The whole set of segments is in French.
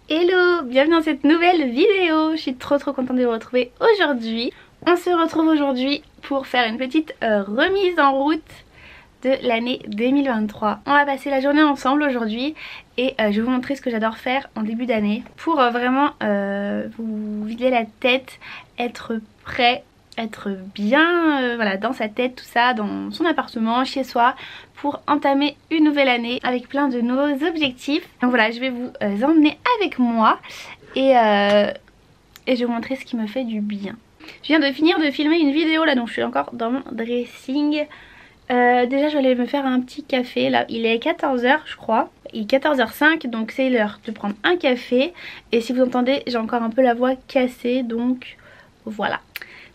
Hello, bienvenue dans cette nouvelle vidéo. Je suis trop contente de vous retrouver aujourd'hui. On se retrouve aujourd'hui pour faire une petite remise en route de l'année 2023. On va passer la journée ensemble aujourd'hui et je vais vous montrer ce que j'adore faire en début d'année pour vraiment vous vider la tête, être prêt, être bien voilà, dans sa tête, tout ça, dans son appartement, chez soi, pour entamer une nouvelle année avec plein de nouveaux objectifs. Donc voilà, je vais vous emmener avec moi et je vais vous montrer ce qui me fait du bien. Je viens de finir de filmer une vidéo là, donc je suis encore dans mon dressing. Déjà je vais aller me faire un petit café là, il est 14 h je crois, il est 14h05, donc c'est l'heure de prendre un café. Et si vous entendez, j'ai encore un peu la voix cassée, donc voilà.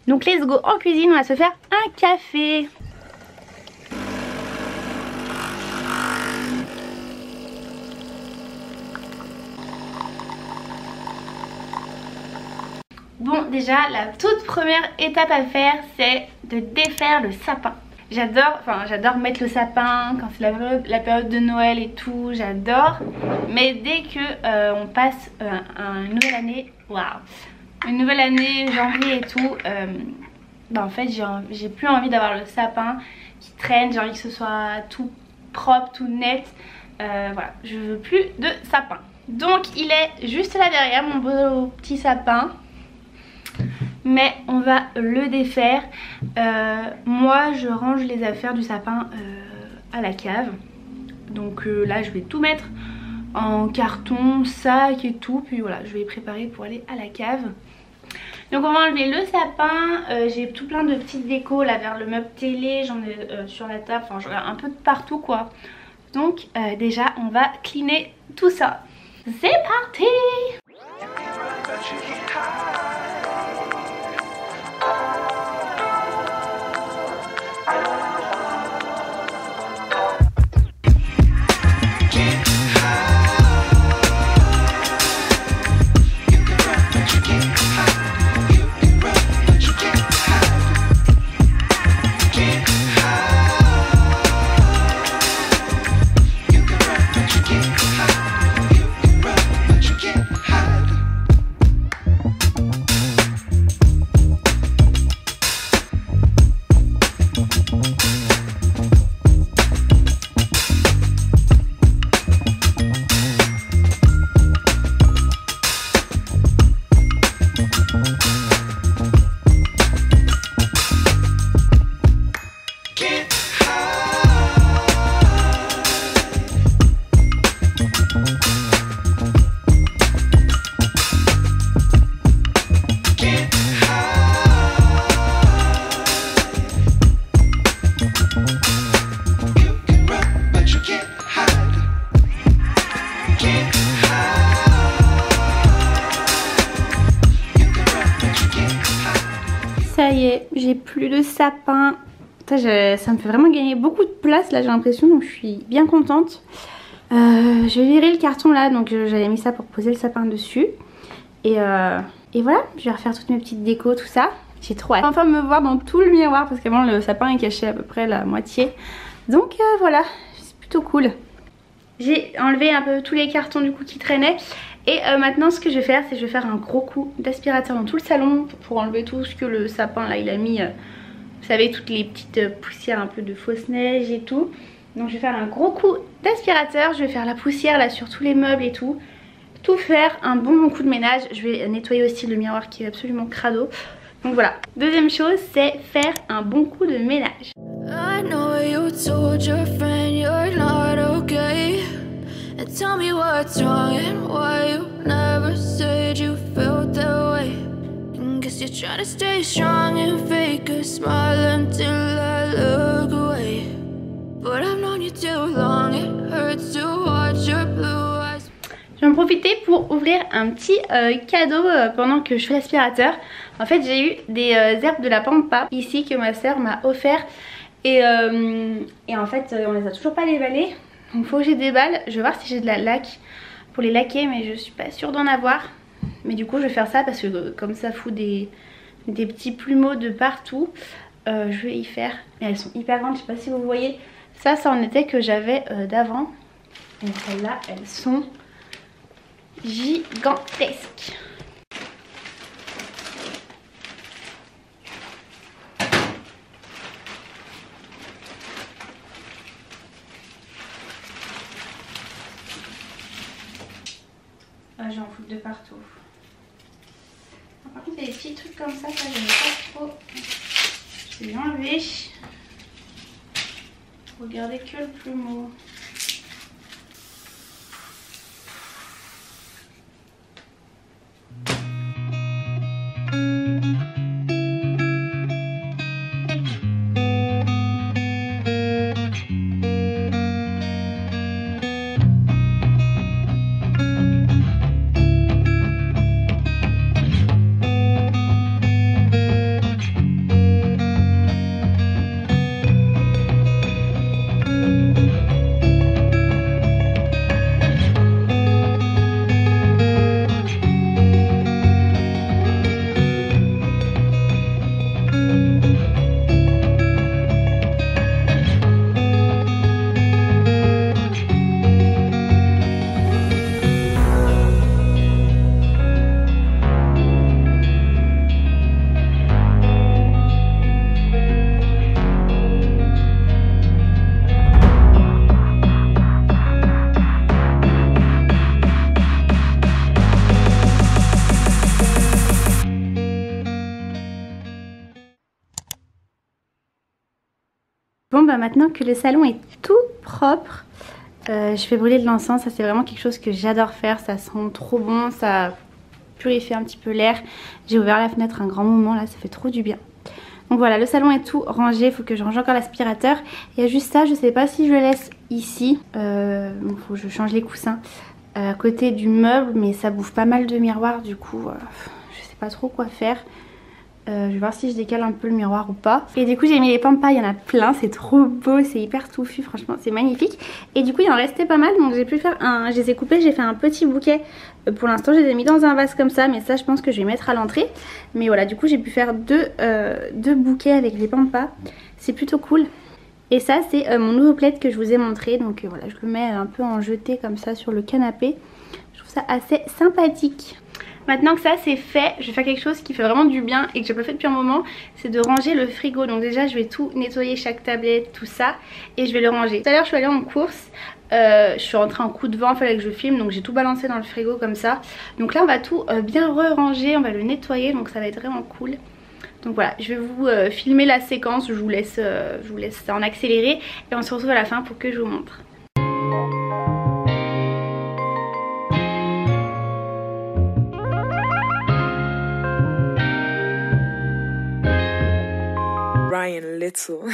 Donc let's go en cuisine, on va se faire un café. Bon, déjà la toute première étape à faire, c'est de défaire le sapin. J'adore mettre le sapin quand c'est la période de Noël et tout, j'adore. Mais dès que on passe une nouvelle année, waouh, une nouvelle année, janvier et tout, en fait j'ai plus envie d'avoir le sapin qui traîne, j'ai envie que ce soit tout propre, tout net. Voilà, je veux plus de sapin. Donc il est juste là derrière, mon beau petit sapin. Mais on va le défaire. Moi je range les affaires du sapin à la cave. Donc là je vais tout mettre en carton, sac et tout. Puis voilà, je vais les préparer pour aller à la cave. Donc on va enlever le sapin. J'ai tout plein de petites décos là vers le meuble télé. J'en ai sur la table, enfin j'en ai un peu de partout quoi. Donc déjà on va cleaner tout ça. C'est parti! Ça y est, j'ai plus de sapin. Ça me fait vraiment gagner beaucoup de place là, j'ai l'impression, donc je suis bien contente. Je vais virer le carton là, donc j'avais mis ça pour poser le sapin dessus. Et voilà, je vais refaire toutes mes petites décos, tout ça. J'ai trop hâte. Enfin me voir dans tout le miroir parce qu'avant le sapin est caché à peu près la moitié. Donc voilà, c'est plutôt cool. J'ai enlevé un peu tous les cartons du coup qui traînaient. Et maintenant ce que je vais faire, c'est que je vais faire un gros coup d'aspirateur dans tout le salon pour enlever tout ce que le sapin là il a mis. Vous savez, toutes les petites poussières un peu de fausse neige et tout. Donc je vais faire un gros coup d'aspirateur. Je vais faire la poussière là sur tous les meubles et tout. Tout faire, un bon coup de ménage. Je vais nettoyer aussi le miroir qui est absolument crado. Donc voilà. Deuxième chose, c'est faire un bon coup de ménage. I know you told your friend you're not okay. And tell me what's wrong and why you never said you felt that way. And guess you're trying to stay strong and fake a smile until I look away. But I've known you too long, it hurts to watch your blue eyes. Je vais en profiter pour ouvrir un petit cadeau pendant que je fais l'aspirateur. En fait j'ai eu des herbes de la pampa ici que ma soeur m'a offert. Et en fait on les a toujours pas déballées. Donc faut que j'ai des balles. Je vais voir si j'ai de la laque pour les laquer, mais je suis pas sûre d'en avoir. Mais du coup je vais faire ça parce que comme ça fout des petits plumeaux de partout, je vais y faire. Et elles sont hyper grandes, je sais pas si vous voyez. Ça en était que j'avais d'avant. Et celles-là elles sont gigantesque. Ah, j'en fous de partout. Par contre, il y a des petits trucs comme ça j'aime pas trop. Je vais l'enlever. Regardez que le plumeau. Bon bah maintenant que le salon est tout propre, je fais brûler de l'encens. Ça c'est vraiment quelque chose que j'adore faire, ça sent trop bon, ça purifie un petit peu l'air. J'ai ouvert la fenêtre un grand moment là, ça fait trop du bien. Donc voilà, le salon est tout rangé, il faut que je range encore l'aspirateur. Il y a juste ça, je sais pas si je le laisse ici, il faut que je change les coussins à côté du meuble, mais ça bouffe pas mal de miroirs du coup, je sais pas trop quoi faire. Je vais voir si je décale un peu le miroir ou pas. Et du coup j'ai mis les pampas, il y en a plein, c'est trop beau, c'est hyper touffu, franchement c'est magnifique. Et du coup il en restait pas mal, donc j'ai pu faire je les ai coupés, j'ai fait un petit bouquet. Pour l'instant je les ai mis dans un vase comme ça, mais ça je pense que je vais mettre à l'entrée. Mais voilà, du coup j'ai pu faire deux bouquets avec les pampas, c'est plutôt cool. Et ça c'est mon nouveau plaid que je vous ai montré, donc voilà, je le mets un peu en jeté comme ça sur le canapé. Je trouve ça assez sympathique. Maintenant que ça c'est fait, je vais faire quelque chose qui fait vraiment du bien et que j'ai pas fait depuis un moment, c'est de ranger le frigo. Donc déjà je vais tout nettoyer, chaque tablette, tout ça, et je vais le ranger. Tout à l'heure je suis allée en course, je suis rentrée en coup de vent, il fallait que je filme, donc j'ai tout balancé dans le frigo comme ça. Donc là on va tout bien re-ranger, on va le nettoyer, donc ça va être vraiment cool. Donc voilà, je vais vous filmer la séquence, je vous laisse en accéléré et on se retrouve à la fin pour que je vous montre. Ryan Little.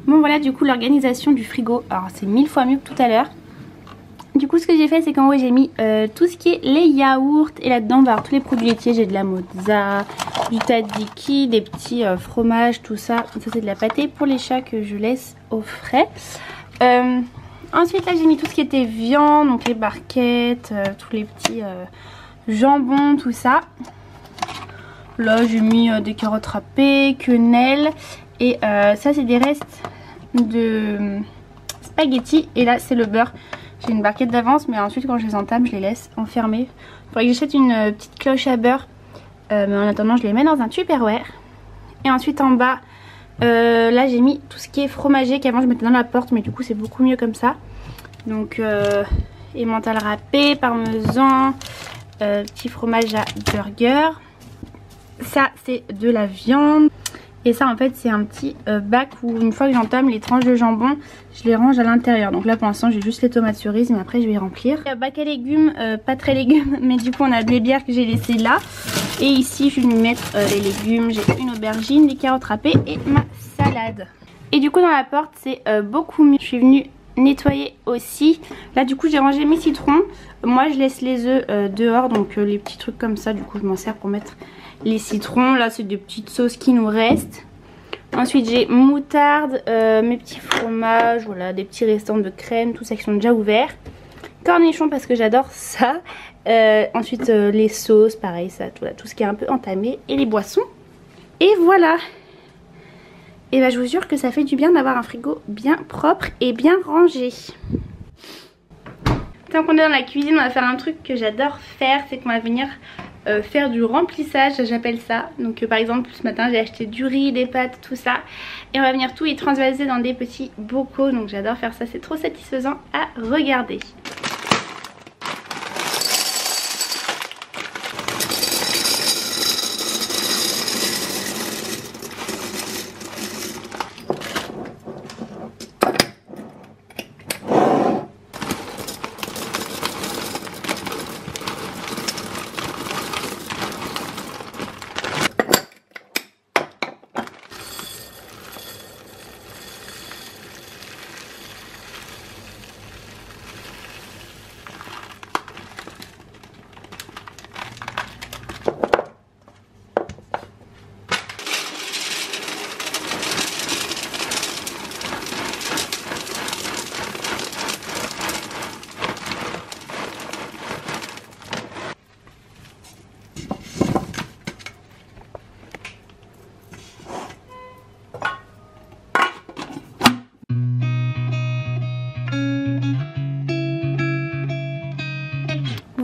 Bon voilà du coup l'organisation du frigo, alors c'est 1000 fois mieux que tout à l'heure. Du coup ce que j'ai fait c'est qu'en haut j'ai mis tout ce qui est les yaourts et là-dedans bah, tous les produits laitiers, j'ai de la mozza, du tzatziki, des petits fromages, tout ça. Ça c'est de la pâtée pour les chats que je laisse au frais. Ensuite là j'ai mis tout ce qui était viande, donc les barquettes, tous les petits jambons, tout ça. Là j'ai mis des carottes râpées, quenelles. Et ça c'est des restes de spaghettis. Et là c'est le beurre. J'ai une barquette d'avance, mais ensuite quand je les entame je les laisse enfermer. Il faudrait que j'achète une petite cloche à beurre, mais en attendant je les mets dans un Tupperware. Et ensuite en bas là j'ai mis tout ce qui est fromager, qu'avant je mettais dans la porte, mais du coup c'est beaucoup mieux comme ça. Donc emmental râpé, parmesan, petit fromage à burger. Ça c'est de la viande. Et ça en fait c'est un petit bac où une fois que j'entame les tranches de jambon, je les range à l'intérieur. Donc là pour l'instant j'ai juste les tomates cerises, mais après je vais y remplir. Bac à légumes, pas très légumes, mais du coup on a des bières que j'ai laissées là. Et ici je vais lui mettre les légumes. J'ai une aubergine, des carottes râpées et ma salade. Et du coup dans la porte c'est beaucoup mieux. Je suis venue nettoyer aussi. Là du coup j'ai rangé mes citrons. Moi je laisse les œufs dehors, donc les petits trucs comme ça, du coup je m'en sers pour mettre les citrons. Là c'est des petites sauces qui nous restent. Ensuite j'ai moutarde, mes petits fromages, voilà, des petits restants de crème, tout ça qui sont déjà ouverts. Cornichons parce que j'adore ça. Ensuite les sauces, pareil, ça, tout ce qui est un peu entamé. Et les boissons. Et voilà. Et bah je vous jure que ça fait du bien d'avoir un frigo bien propre et bien rangé. Tant qu'on est dans la cuisine, on va faire un truc que j'adore faire. C'est qu'on va venir faire du remplissage, j'appelle ça. Donc par exemple ce matin j'ai acheté du riz, des pâtes, tout ça. Et on va venir tout y transvaser dans des petits bocaux. Donc j'adore faire ça, c'est trop satisfaisant à regarder.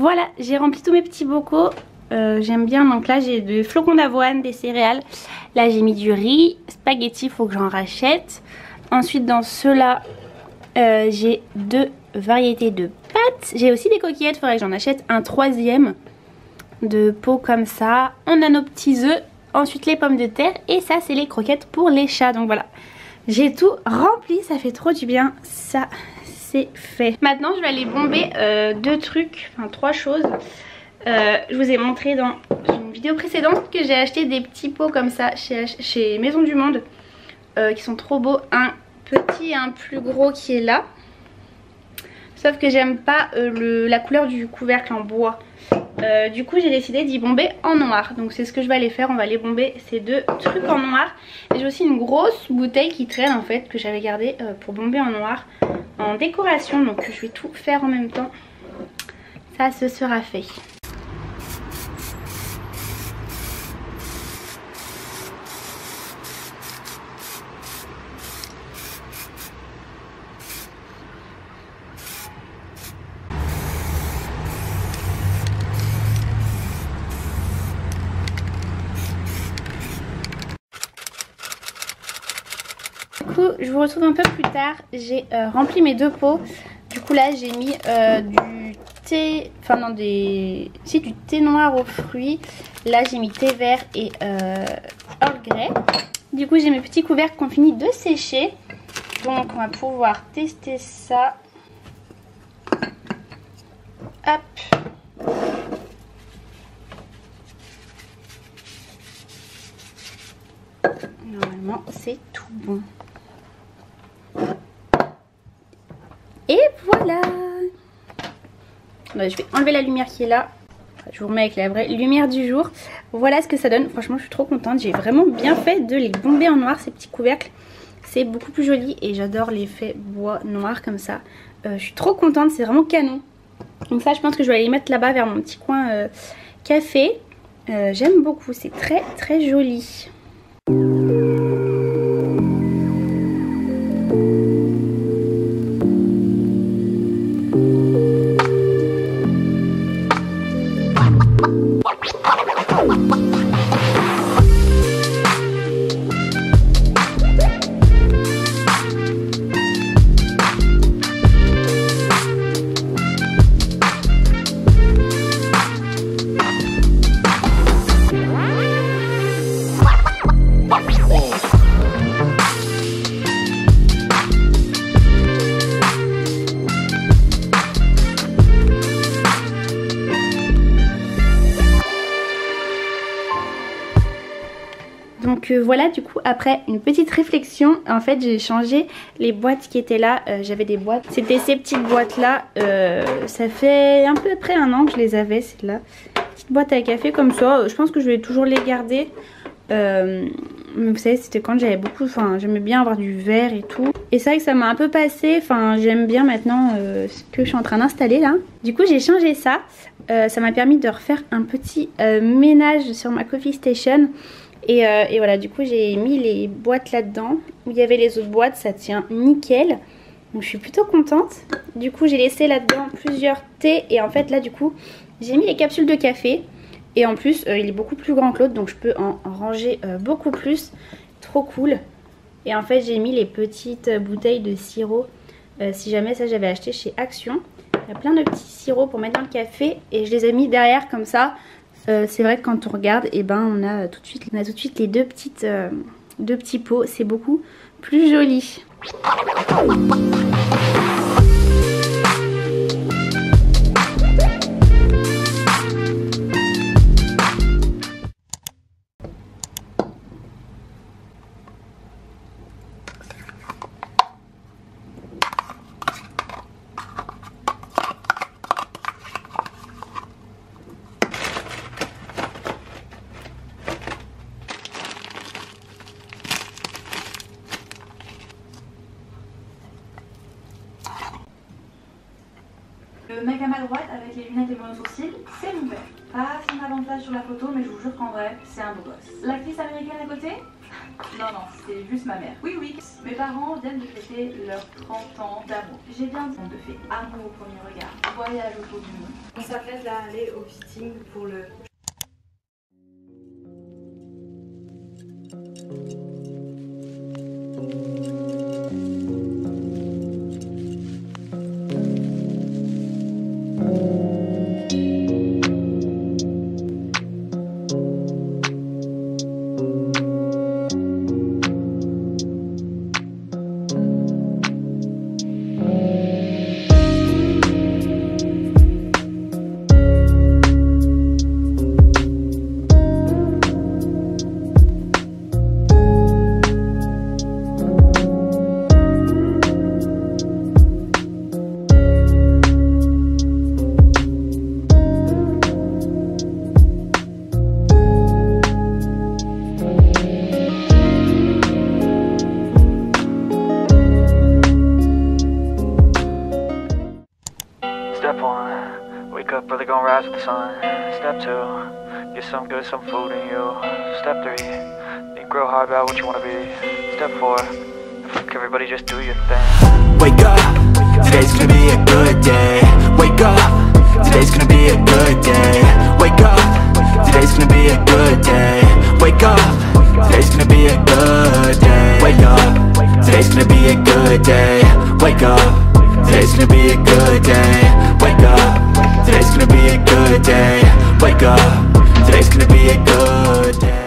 Voilà, j'ai rempli tous mes petits bocaux. J'aime bien, donc là j'ai des flocons d'avoine, des céréales. Là j'ai mis du riz, spaghetti, il faut que j'en rachète. Ensuite dans ceux-là j'ai 2 variétés de pâtes. J'ai aussi des coquillettes, il faudrait que j'en achète un 3e de pot comme ça. On a nos petits œufs, ensuite les pommes de terre et ça c'est les croquettes pour les chats. Donc voilà, j'ai tout rempli, ça fait trop du bien, ça c'est fait. Maintenant je vais aller bomber 2 trucs, enfin 3 choses. Je vous ai montré dans une vidéo précédente que j'ai acheté des petits pots comme ça chez Maison du Monde qui sont trop beaux. Un petit et un plus gros qui est là. Sauf que j'aime pas la couleur du couvercle en bois. Du coup j'ai décidé d'y bomber en noir. Donc c'est ce que je vais aller faire, on va aller bomber ces 2 trucs en noir. Et j'ai aussi une grosse bouteille qui traîne en fait, que j'avais gardée pour bomber en noir en décoration. Donc je vais tout faire en même temps. Ça ce sera fait. Je vous retrouve un peu plus tard. J'ai rempli mes 2 pots. Du coup là j'ai mis du thé, enfin non du thé noir aux fruits. Là j'ai mis thé vert et Earl Grey. Du coup j'ai mes petits couvercles qui ont fini de sécher. Donc on va pouvoir tester ça. Hop. Normalement c'est tout bon. Et voilà. Je vais enlever la lumière qui est là. Je vous remets avec la vraie lumière du jour. Voilà ce que ça donne. Franchement je suis trop contente. J'ai vraiment bien fait de les bomber en noir ces petits couvercles. C'est beaucoup plus joli et j'adore l'effet bois noir comme ça. Je suis trop contente, c'est vraiment canon. Donc ça je pense que je vais aller les mettre là-bas vers mon petit coin café. J'aime beaucoup, c'est très très joli. Donc voilà, du coup après une petite réflexion, en fait j'ai changé les boîtes qui étaient là. J'avais des boîtes, c'était ces petites boîtes là, ça fait à peu près un an que je les avais, celles-là. Petite boîte à café comme ça, je pense que je vais toujours les garder. Vous savez, c'était quand j'avais beaucoup, enfin j'aimais bien avoir du verre et tout. Et c'est vrai que ça m'a un peu passé, enfin j'aime bien maintenant ce que je suis en train d'installer là. Du coup j'ai changé ça, ça m'a permis de refaire un petit ménage sur ma coffee station. Et voilà, du coup j'ai mis les boîtes là-dedans, où il y avait les autres boîtes, ça tient nickel. Donc je suis plutôt contente. Du coup j'ai laissé là-dedans plusieurs thés et en fait là du coup j'ai mis les capsules de café. Et en plus il est beaucoup plus grand que l'autre, donc je peux en ranger beaucoup plus. Trop cool. Et en fait j'ai mis les petites bouteilles de sirop. Si jamais, ça j'avais acheté chez Action. Il y a plein de petits sirops pour mettre dans le café. Et je les ai mis derrière comme ça. C'est vrai que quand on regarde, et ben on a tout de suite les deux petits pots. C'est beaucoup plus joli. Le mec à ma droite avec les lunettes et mon sourcil, c'est mon père. Pas son avant-place sur la photo, mais je vous jure qu'en vrai, c'est un beau gosse. L'actrice américaine à côté? Non, c'est juste ma mère. Oui, mes parents viennent de fêter leurs 30 ans d'amour. J'ai bien dit, on te fait amour au premier regard, voyage autour du monde. On s'apprête là à aller au fitting pour le... Step 1, wake up early, gonna rise with the sun. Step 2, get some good, some food in you. Step 3, think real hard about what you wanna be. Step 4, fuck everybody, just do your thing. Wake up, today's gonna be a good day. Wake up, today's gonna be a good day. Wake up, today's gonna be a good day. Wake up, today's gonna be a good day. Wake up, today's gonna be a good day. Wake up. Today's gonna be a good day. Wake up. Today's gonna be a good day. Wake up. Today's gonna be a good day.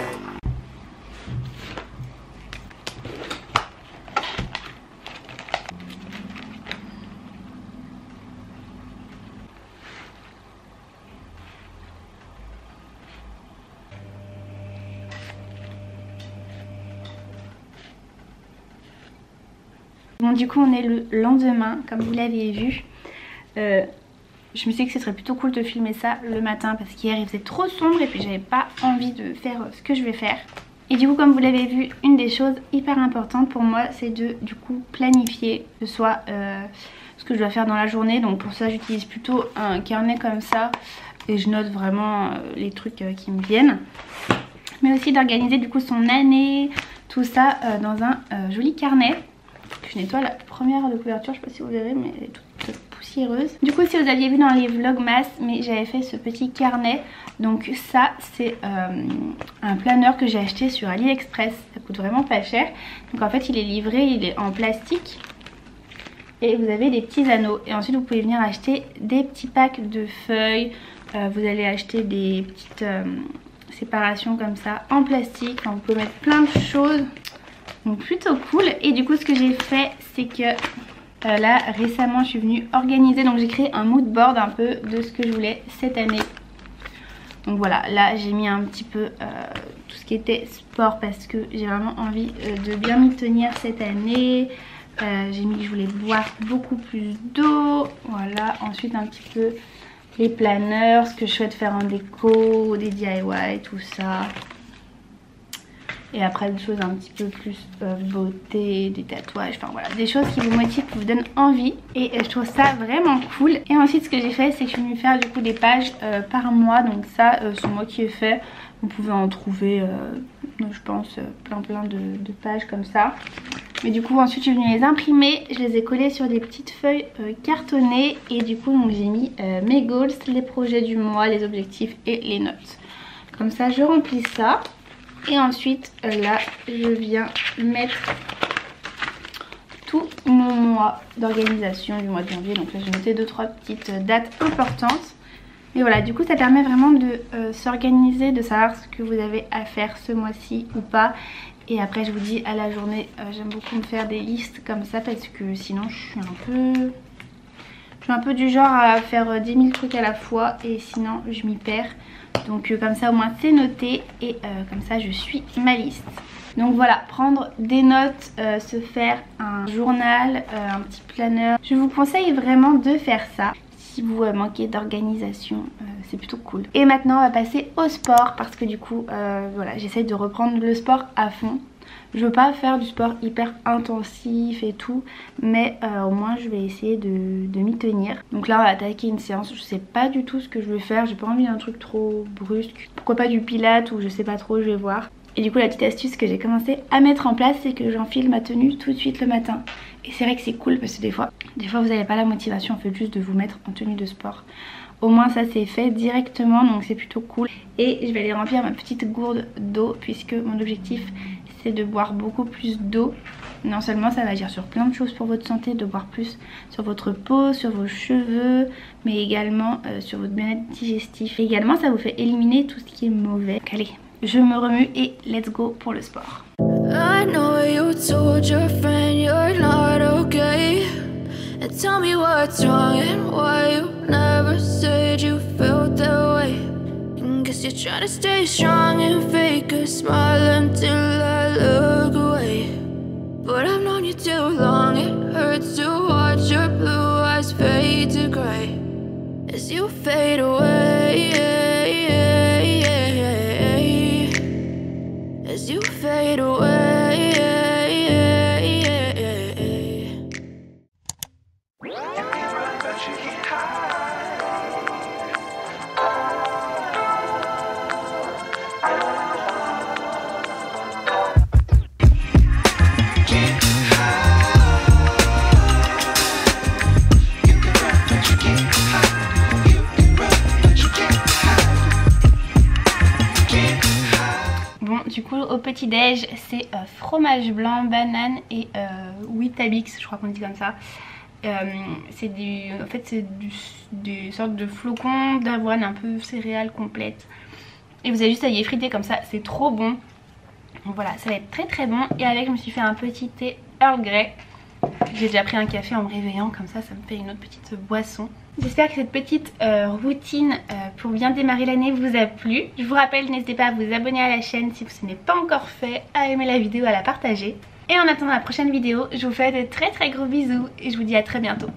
Bon, du coup on est le lendemain, comme vous l'avez vu. Je me suis dit que ce serait plutôt cool de filmer ça le matin parce qu'hier il faisait trop sombre et puis j'avais pas envie de faire ce que je vais faire. Et du coup, comme vous l'avez vu, une des choses hyper importantes pour moi, c'est de du coup planifier ce soit ce que je dois faire dans la journée. Donc pour ça j'utilise plutôt un carnet comme ça et je note vraiment les trucs qui me viennent. Mais aussi d'organiser du coup son année, tout ça dans un joli carnet. Je nettoie la première de couverture, je sais pas si vous verrez, mais elle est toute poussiéreuse. Du coup, si vous aviez vu dans les vlogmas, mais j'avais fait ce petit carnet. Donc ça, c'est un planeur que j'ai acheté sur AliExpress. Ça coûte vraiment pas cher. Donc en fait, il est livré, il est en plastique. Et vous avez des petits anneaux. Et ensuite, vous pouvez venir acheter des petits packs de feuilles. Vous allez acheter des petites séparations comme ça en plastique. Enfin, vous pouvez mettre plein de choses. Donc plutôt cool. Et du coup ce que j'ai fait c'est que là récemment je suis venue organiser. Donc j'ai créé un mood board un peu de ce que je voulais cette année Donc voilà, là j'ai mis un petit peu tout ce qui était sport parce que j'ai vraiment envie de bien m'y tenir cette année. J'ai mis que je voulais boire beaucoup plus d'eau. Voilà, ensuite un petit peu les planeurs, ce que je souhaite faire en déco, des DIY, tout ça. Et après des choses un petit peu plus beauté, des tatouages, enfin voilà, des choses qui vous motivent, qui vous donnent envie. Et je trouve ça vraiment cool. Et ensuite ce que j'ai fait, c'est que je suis venue faire du coup des pages par mois. Donc ça, c'est moi qui ai fait. Vous pouvez en trouver, je pense, plein de pages comme ça. Mais du coup ensuite je suis venue les imprimer. Je les ai collées sur des petites feuilles cartonnées. Et du coup j'ai mis mes goals, les projets du mois, les objectifs et les notes. Comme ça je remplis ça. Et ensuite là je viens mettre tout mon mois d'organisation du mois de janvier. Donc là je mettais 2-3 petites dates importantes. Mais voilà, du coup ça permet vraiment de s'organiser, de savoir ce que vous avez à faire ce mois-ci ou pas. Et après je vous dis à la journée, j'aime beaucoup me faire des listes comme ça parce que sinon je suis un peu du genre à faire 10 000 trucs à la fois et sinon je m'y perds. Donc comme ça au moins c'est noté et comme ça je suis ma liste. Donc voilà, prendre des notes, se faire un journal, un petit planeur. Je vous conseille vraiment de faire ça. Si vous manquez d'organisation, c'est plutôt cool. Et maintenant on va passer au sport parce que du coup voilà, j'essaie de reprendre le sport à fond. Je veux pas faire du sport hyper intensif et tout, mais au moins je vais essayer de m'y tenir. Donc là on va attaquer une séance, je sais pas du tout ce que je vais faire, j'ai pas envie d'un truc trop brusque. Pourquoi pas du pilates ou je sais pas trop, je vais voir. Et du coup la petite astuce que j'ai commencé à mettre en place, c'est que j'enfile ma tenue tout de suite le matin. Et c'est vrai que c'est cool parce que des fois vous n'avez pas la motivation en fait juste de vous mettre en tenue de sport. Au moins ça c'est fait directement, donc c'est plutôt cool. Et je vais aller remplir ma petite gourde d'eau puisque mon objectif c'est de boire beaucoup plus d'eau. Non seulement ça va agir sur plein de choses pour votre santé, de boire plus sur votre peau, sur vos cheveux, mais également sur votre bien-être digestif. Et également ça vous fait éliminer tout ce qui est mauvais. Donc allez, je me remue et let's go pour le sport. I know you told your friend you're not okay. And tell me what's wrong and why you never said you felt that way. And guess you're trying to stay strong and fake a smile until I look away. But I've known you too long, it hurts to watch your blue eyes fade to grey as you fade away, as you fade away. Du coup au petit déj c'est fromage blanc, banane et Weetabix, je crois qu'on dit comme ça. C'est en fait c'est des sortes de flocons d'avoine un peu céréales complètes. Et vous avez juste à y effriter comme ça, c'est trop bon. Donc voilà, ça va être très très bon. Et avec je me suis fait un petit thé Earl Grey. J'ai déjà pris un café en me réveillant, comme ça ça me fait une autre petite boisson. J'espère que cette petite routine pour bien démarrer l'année vous a plu. Je vous rappelle, n'hésitez pas à vous abonner à la chaîne si ce n'est pas encore fait, à aimer la vidéo, à la partager. Et en attendant la prochaine vidéo, je vous fais de très très gros bisous et je vous dis à très bientôt.